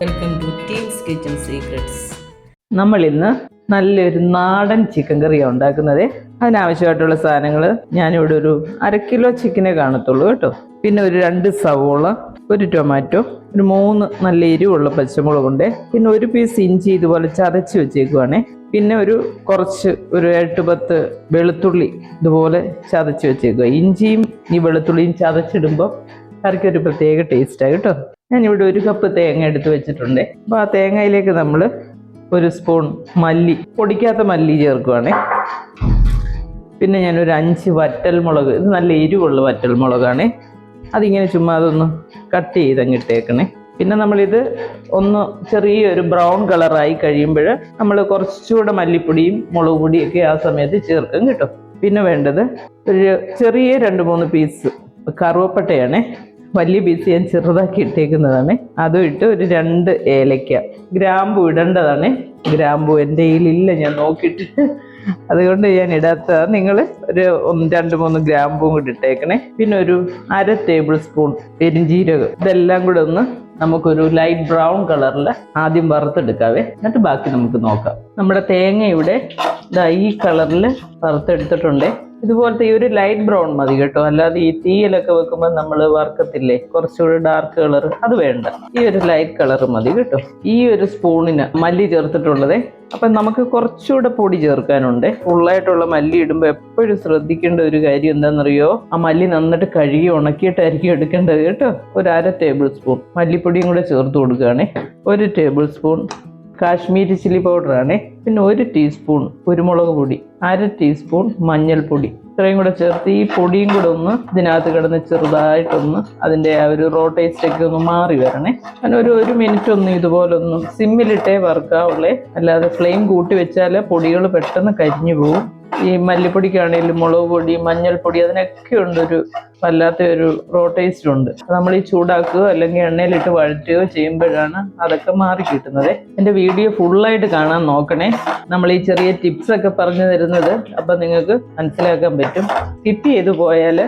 Welcome to teams kitchen secrets. നമ്മൾ ഇന്ന് നല്ലൊരു നാടൻ ചിക്കൻ കറിയാണ് ഉണ്ടാക്കുന്നത്. അതിനാവശ്യമായിട്ടുള്ള സാധനങ്ങൾ ഞാനിവിടെ ഒരു 1/2 കിലോ ചിക്കനെ കാണത്തുള്ളൂ കേട്ടോ. പിന്നെ ഒരു 2 സവോള, ഒരു ടൊമാറ്റോ, ഒരു 3 നല്ല എരിവുള്ള പച്ചമുളകുണ്ട്, പിന്നെ ഒരു പീസ് ഇഞ്ചി ഇതുപോലെ ചതച്ച് വെച്ചേക്കുവാണേ. പിന്നെ ഒരു 8-10 വെളുത്തുള്ളി ഇതുപോലെ ചതച്ച് വെച്ചേക്കുക. ഇഞ്ചിയും ഈ വെളുത്തുള്ളിയും ചതച്ചിടുമ്പോൾ കറിക്കൊരു പ്രത്യേക ടേസ്റ്റാണ് കേട്ടോ. ഞാനിവിടെ 1 കപ്പ് തേങ്ങ എടുത്ത് വെച്ചിട്ടുണ്ട്. അപ്പോൾ ആ തേങ്ങയിലേക്ക് നമ്മൾ 1 സ്പൂൺ മല്ലി, പൊടിക്കാത്ത മല്ലി ചേർക്കുവാണേ. പിന്നെ ഞാനൊരു 5 വറ്റൽമുളക്, ഇത് നല്ല എരിവുള്ള വറ്റൽമുളകാണേ. അതിങ്ങനെ ചുമ്മാ അതൊന്ന് കട്ട് ചെയ്തങ്ങ് ഇട്ടേക്കണേ. പിന്നെ നമ്മളിത് ഒന്ന് ചെറിയൊരു ബ്രൗൺ കളറായി കഴിയുമ്പോൾ നമ്മൾ കുറച്ചുകൂടെ മല്ലിപ്പൊടിയും മുളക് പൊടിയൊക്കെ ആ സമയത്ത് ചേർക്കും കേട്ടോ. പിന്നെ വേണ്ടത് ഒരു ചെറിയ 2-3 പീസ് കറുവപ്പട്ടയാണേ. വലിയ പീസ് ഞാൻ ചെറുതാക്കി ഇട്ടേക്കുന്നതാണ്. അതും ഇട്ട് ഒരു 2 ഏലക്ക. ഗ്രാമ്പു ഇടേണ്ടതാണ്. ഗ്രാമ്പു എൻ്റെ കയ്യിലില്ല, ഞാൻ നോക്കിയിട്ടിട്ട് അതുകൊണ്ട് ഞാൻ ഇടാത്തതാണ്. നിങ്ങൾ ഒരു 2-3 ഗ്രാമ്പും കൂടി ഇട്ടേക്കണേ. പിന്നെ ഒരു 1/2 ടേബിൾ സ്പൂൺ പെരിഞ്ജീരകം. ഇതെല്ലാം കൂടെ ഒന്ന് നമുക്കൊരു ലൈറ്റ് ബ്രൗൺ കളറിൽ ആദ്യം വറുത്തെടുക്കാവേ, എന്നിട്ട് ബാക്കി നമുക്ക് നോക്കാം. നമ്മുടെ തേങ്ങ ഇവിടെ ഈ കളറിൽ വറുത്തെടുത്തിട്ടുണ്ട്. ഇതുപോലത്തെ ഈ ഒരു ലൈറ്റ് ബ്രൗൺ മതി കേട്ടോ, അല്ലാതെ ഈ തീയിലൊക്കെ വെക്കുമ്പോൾ നമ്മൾ വറുക്കത്തില്ലേ കുറച്ചുകൂടി ഡാർക്ക് കളർ, അത് വേണ്ട. ഈ ഒരു ലൈറ്റ് കളർ മതി കേട്ടോ. ഈ ഒരു സ്പൂണിന് മല്ലി ചേർത്തിട്ടുള്ളത്. അപ്പം നമുക്ക് കുറച്ചുകൂടെ പൊടി ചേർക്കാനുണ്ട്. ഫുള്ളായിട്ടുള്ള മല്ലി ഇടുമ്പോൾ എപ്പോഴും ശ്രദ്ധിക്കേണ്ട ഒരു കാര്യം എന്താണെന്നറിയോ, ആ മല്ലി നന്നായിട്ട് കഴുകി ഉണക്കിയിട്ടായിരിക്കും എടുക്കേണ്ടത് കേട്ടോ. ഒരു 1/2 ടേബിൾ സ്പൂൺ മല്ലിപ്പൊടിയും കൂടെ ചേർത്ത് കൊടുക്കുകയാണേ. 1 ടേബിൾ സ്പൂൺ കാശ്മീരി ചില്ലി പൗഡറാണേ. പിന്നെ 1 ടീസ്പൂൺ കുരുമുളക് പൊടി, 1/2 ടീസ്പൂൺ മഞ്ഞൾപ്പൊടി. ഇത്രയും കൂടെ ചേർത്ത് ഈ പൊടിയും കൂടെ ഒന്ന് ഇതിനകത്ത് കിടന്ന് ചെറുതായിട്ടൊന്ന് അതിൻ്റെ ആ ഒരു റോ ടേസ്റ്റ് ഒക്കെ ഒന്ന് മാറി വരണേ. അങ്ങനെ ഒരു 1 മിനിറ്റ് ഒന്ന് ഇതുപോലെ ഒന്ന് സിമ്മിലിട്ടേ വറുക്കാവുള്ളേ, അല്ലാതെ ഫ്ലെയിം കൂട്ടി വെച്ചാൽ പൊടികൾ പെട്ടെന്ന് കരിഞ്ഞു പോകും. ഈ മല്ലിപ്പൊടിക്കാണെങ്കിലും മുളക് പൊടി, മഞ്ഞൾപ്പൊടി, അതിനൊക്കെ ഉണ്ടൊരു വല്ലാത്തൊരു റോ ടേസ്റ്റ് ഉണ്ട്. നമ്മൾ ഈ ചൂടാക്കുകയോ അല്ലെങ്കിൽ എണ്ണയിലിട്ട് വഴറ്റുകയോ ചെയ്യുമ്പോഴാണ് അതൊക്കെ മാറി കിട്ടുന്നത്. എൻ്റെ വീഡിയോ ഫുള്ളായിട്ട് കാണാൻ നോക്കണേ. നമ്മൾ ഈ ചെറിയ ടിപ്സ് ഒക്കെ പറഞ്ഞു തരുന്നത് അപ്പം നിങ്ങൾക്ക് മനസ്സിലാക്കാൻ പറ്റും. സ്കിപ്പ് ചെയ്ത് പോയാൽ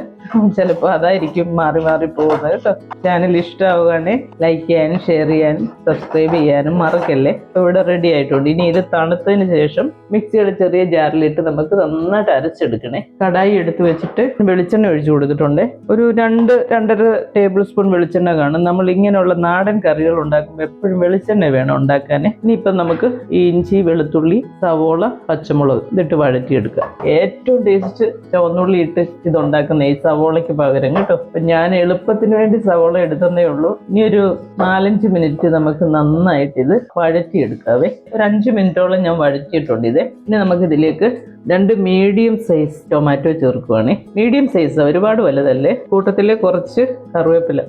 ചിലപ്പോൾ അതായിരിക്കും മാറി മാറി പോകുന്നത് കേട്ടോ. ചാനൽ ഇഷ്ടമാവുകയാണെങ്കിൽ ലൈക്ക് ചെയ്യാനും ഷെയർ ചെയ്യാനും സബ്സ്ക്രൈബ് ചെയ്യാനും മറക്കല്ലേ. ഇവിടെ റെഡി ആയിട്ടുണ്ട്. ഇനി ഇത് തണുത്തതിന് ശേഷം മിക്സിയുടെ ചെറിയ ജാറിലിട്ട് നമുക്ക് നന്നായിട്ട് അരച്ചെടുക്കണേ. കടായി എടുത്ത് വെച്ചിട്ട് വെളിച്ചെണ്ണ ഒഴിച്ചു കൊടുത്തിട്ടുണ്ട്. ഒരു 2-2.5 ടേബിൾ സ്പൂൺ വെളിച്ചെണ്ണ കാണും. നമ്മൾ ഇങ്ങനെയുള്ള നാടൻ കറികൾ ഉണ്ടാക്കുമ്പോൾ എപ്പോഴും വെളിച്ചെണ്ണ വേണം ഉണ്ടാക്കാൻ. ഇനിയിപ്പം നമുക്ക് ഈ ഇഞ്ചി, വെളുത്തുള്ളി, സവോള, പച്ചമുളക് ഇതിട്ട് വഴറ്റിയെടുക്കുക. ഏറ്റവും ടേസ്റ്റ് ചുവന്നുള്ളി ഇട്ട് ഇതുണ്ടാക്കുന്ന ഈ സവോളയ്ക്ക് പകരം കേട്ടോ. അപ്പം ഞാൻ എളുപ്പത്തിന് വേണ്ടി സവോള എടുത്തതേ ഉള്ളൂ. ഇനി ഒരു 4-5 മിനിറ്റ് നമുക്ക് നന്നായിട്ട് ഇത് വഴറ്റിയെടുക്കാവേ. ഒരു 5 മിനിറ്റോളം ഞാൻ വഴറ്റിയിട്ടുണ്ട് ഇത്. ഇനി നമുക്ക് ഇതിലേക്ക് 2 മീഡിയം സൈസ് ടൊമാറ്റോ ചേർക്കുവാണേ. മീഡിയം സൈസ്, ഒരുപാട് വലുതല്ലേ. കൂട്ടത്തിൽ കുറച്ച് കറിവേപ്പില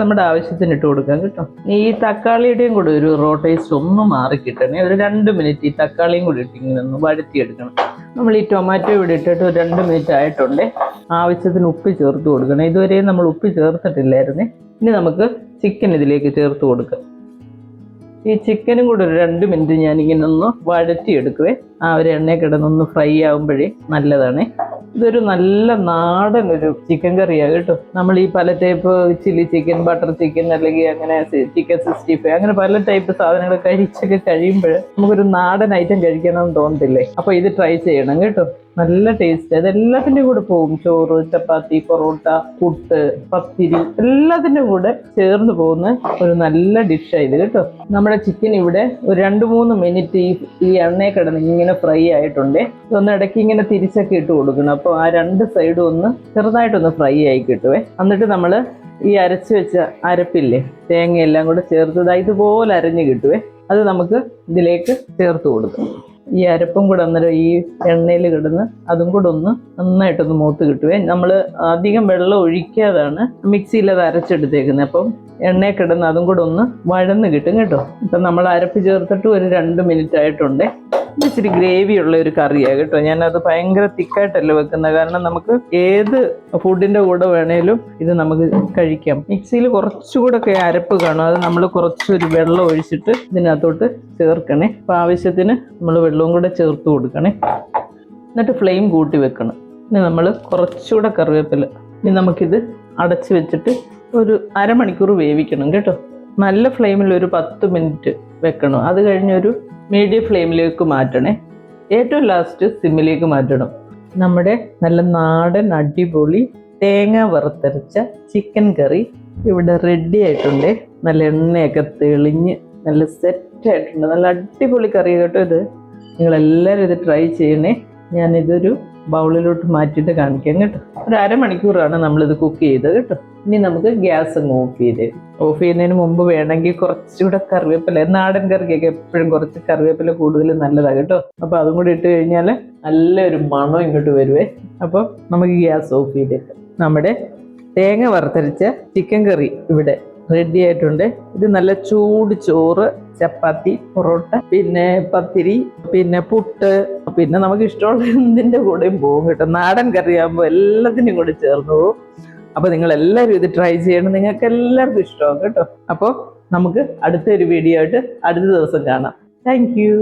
നമ്മുടെ ആവശ്യത്തിന് ഇട്ട് കൊടുക്കാം കേട്ടോ. ഈ തക്കാളിയുടെയും കൂടെ ഒരു റോ ടേസ്റ്റ് ഒന്ന് മാറി കിട്ടണേ. ഒരു 2 മിനിറ്റ് ഈ തക്കാളിയും കൂടി ഇട്ട് ഇങ്ങനെ ഒന്ന് വഴറ്റിയെടുക്കണം. നമ്മൾ ഈ ടൊമാറ്റോ ഇവിടെ ഇട്ടിട്ട് ഒരു 2 മിനിറ്റ് ആയിട്ടുണ്ട്. ആവശ്യത്തിന് ഉപ്പ് ചേർത്ത് കൊടുക്കണം. ഇതുവരെ നമ്മൾ ഉപ്പ് ചേർത്തിട്ടില്ലായിരുന്നേ. ഇനി നമുക്ക് ചിക്കൻ ഇതിലേക്ക് ചേർത്ത് കൊടുക്കാം. ഈ ചിക്കനും കൂടെ ഒരു 2 മിനിറ്റ് ഞാനിങ്ങനെ ഒന്ന് വഴറ്റിയെടുക്കുവേ. ആ ഒരു എണ്ണയിൽ കിടന്നൊന്ന് ഫ്രൈ ആകുമ്പോഴേ നല്ലതാണ്. ഇതൊരു നല്ല നാടൻ ഒരു ചിക്കൻ കറിയാണ് കേട്ടോ. നമ്മൾ ഈ പല type chilli chicken, butter chicken, അല്ലെങ്കിൽ അങ്ങനെ ചിക്കൻ 65 അങ്ങനെ പല ടൈപ്പ് സാധനങ്ങൾ കഴിച്ചൊക്കെ കഴിയുമ്പോൾ നമുക്കൊരു നാടൻ ഐറ്റം കഴിക്കണമെന്ന് തോന്നത്തില്ലേ. അപ്പോൾ ഇത് ട്രൈ ചെയ്യണം കേട്ടോ. നല്ല ടേസ്റ്റ്. അതെല്ലാത്തിൻ്റെ കൂടെ പോകും. ചോറ്, ചപ്പാത്തി, പൊറോട്ട, പുട്ട്, പത്തിരി, എല്ലാത്തിൻ്റെ കൂടെ ചേർന്ന് പോകുന്ന ഒരു നല്ല ഡിഷാണ് ഇത് കേട്ടോ. നമ്മുടെ ചിക്കൻ ഇവിടെ ഒരു 2-3 മിനിറ്റ് ഈ എണ്ണയിൽ കിടന്ന് ഇങ്ങനെ ഫ്രൈ ആയിട്ടുണ്ട്. ഇതൊന്ന് ഇടയ്ക്ക് ഇങ്ങനെ തിരിച്ചൊക്കെ ഇട്ട് കൊടുക്കണം. അപ്പോൾ ആ 2 സൈഡും ഒന്ന് ചെറുതായിട്ടൊന്ന് ഫ്രൈ ആയി കിട്ടുവേ. എന്നിട്ട് നമ്മൾ ഈ അരച്ച് വെച്ച അരപ്പില്ലേ, തേങ്ങയെല്ലാം കൂടെ ചേർത്തതായി ഇതുപോലെ അരഞ്ഞ് കിട്ടുവേ. അത് നമുക്ക് ഇതിലേക്ക് ചേർത്ത് കൊടുക്കാം. ഈ അരപ്പും കൂടെ അന്നേരം ഈ എണ്ണയിൽ കിടന്ന് അതും കൂടെ ഒന്ന് നന്നായിട്ടൊന്ന് മൂത്ത് കിട്ടുവേ. നമ്മൾ അധികം വെള്ളം ഒഴിക്കാതാണ് മിക്സിയിൽ അത് അരച്ചെടുത്തേക്കുന്നത്. അപ്പം എണ്ണയിൽ കിടന്ന് അതും കൂടെ ഒന്ന് വഴന്ന് കിട്ടും കേട്ടോ. ഇപ്പം നമ്മൾ അരപ്പ് ചേർത്തിട്ട് ഒരു 2 മിനിറ്റ് ആയിട്ടുണ്ട്. ഇച്ചിരി ഗ്രേവി ഉള്ള ഒരു കറിയാണ് കേട്ടോ. ഞാനത് ഭയങ്കര തിക്കായിട്ടല്ല വെക്കുന്നത്, കാരണം നമുക്ക് ഏത് ഫുഡിൻ്റെ കൂടെ വേണേലും ഇത് നമുക്ക് കഴിക്കാം. മിക്സിയിൽ കുറച്ചുകൂടെ ഒക്കെ അരപ്പ് കാണും. അത് നമ്മൾ കുറച്ചൊരു വെള്ളം ഒഴിച്ചിട്ട് ഇതിനകത്തോട്ട് ചേർക്കണേ. അപ്പോൾ ആവശ്യത്തിന് നമ്മൾ വെള്ളവും കൂടെ ചേർത്ത് കൊടുക്കണേ. എന്നിട്ട് ഫ്ലെയിം കൂട്ടി വെക്കണം. ഇനി നമ്മൾ കുറച്ചുകൂടെ കറിവേപ്പില. ഇനി നമുക്കിത് അടച്ച് വെച്ചിട്ട് ഒരു അരമണിക്കൂർ വേവിക്കണം കേട്ടോ. നല്ല ഫ്ലെയിമിൽ ഒരു 10 മിനിറ്റ് വെക്കണം. അത് കഴിഞ്ഞൊരു മീഡിയം ഫ്ലെയിമിലേക്ക് മാറ്റണേ. ഏറ്റവും ലാസ്റ്റ് സിമ്മിലേക്ക് മാറ്റണം. നമ്മുടെ നല്ല നാടൻ അടിപൊളി തേങ്ങ വറുത്തരച്ച ചിക്കൻ കറി ഇവിടെ റെഡി ആയിട്ടുണ്ട്. നല്ല എണ്ണയൊക്കെ തെളിഞ്ഞ് നല്ല സെറ്റായിട്ടുണ്ട്. നല്ല അടിപൊളി കറി കേട്ടോ ഇത്. നിങ്ങളെല്ലാവരും ഇത് ട്രൈ ചെയ്യണേ. ഞാനിതൊരു ബൗളിലോട്ട് മാറ്റിയിട്ട് കാണിക്കാം കേട്ടോ. ഒരു അരമണിക്കൂറാണ് നമ്മളിത് കുക്ക് ചെയ്തത് കേട്ടോ. ഇനി നമുക്ക് ഗ്യാസ് അങ്ങ് ഓഫ് ചെയ്ത്. ഓഫ് ചെയ്യുന്നതിന് മുമ്പ് വേണമെങ്കിൽ കുറച്ചുകൂടെ കറിവേപ്പില, നാടൻ കറിക്കൊക്കെ എപ്പോഴും കുറച്ച് കറിവേപ്പില കൂടുതൽ നല്ലതാണ് കേട്ടോ. അപ്പോൾ അതും കൂടി ഇട്ട് കഴിഞ്ഞാൽ നല്ലൊരു മണം ഇങ്ങോട്ട് വരുവേ. അപ്പോൾ നമുക്ക് ഗ്യാസ് ഓഫ് ചെയ്തേക്കാം. നമ്മുടെ തേങ്ങ വറുത്തരച്ച ചിക്കൻ കറി ഇവിടെ റെഡി ആയിട്ടുണ്ട്. ഇത് നല്ല ചൂട് ചോറ്, ചപ്പാത്തി, പൊറോട്ട, പിന്നെ പത്തിരി, പിന്നെ പുട്ട്, പിന്നെ നമുക്ക് ഇഷ്ടമുള്ള എന്തിൻ്റെ കൂടെയും പോകും കേട്ടോ. നാടൻ കറിയാകുമ്പോൾ എല്ലാത്തിനും കൂടെ ചേർന്ന് പോകും. അപ്പോൾ നിങ്ങൾ എല്ലാവരും ഇത് ട്രൈ ചെയ്യണം. നിങ്ങൾക്ക് എല്ലാവർക്കും ഇഷ്ടമാകും കേട്ടോ. അപ്പോൾ നമുക്ക് അടുത്തൊരു വീഡിയോ ആയിട്ട് അടുത്ത ദിവസം കാണാം. Thank you.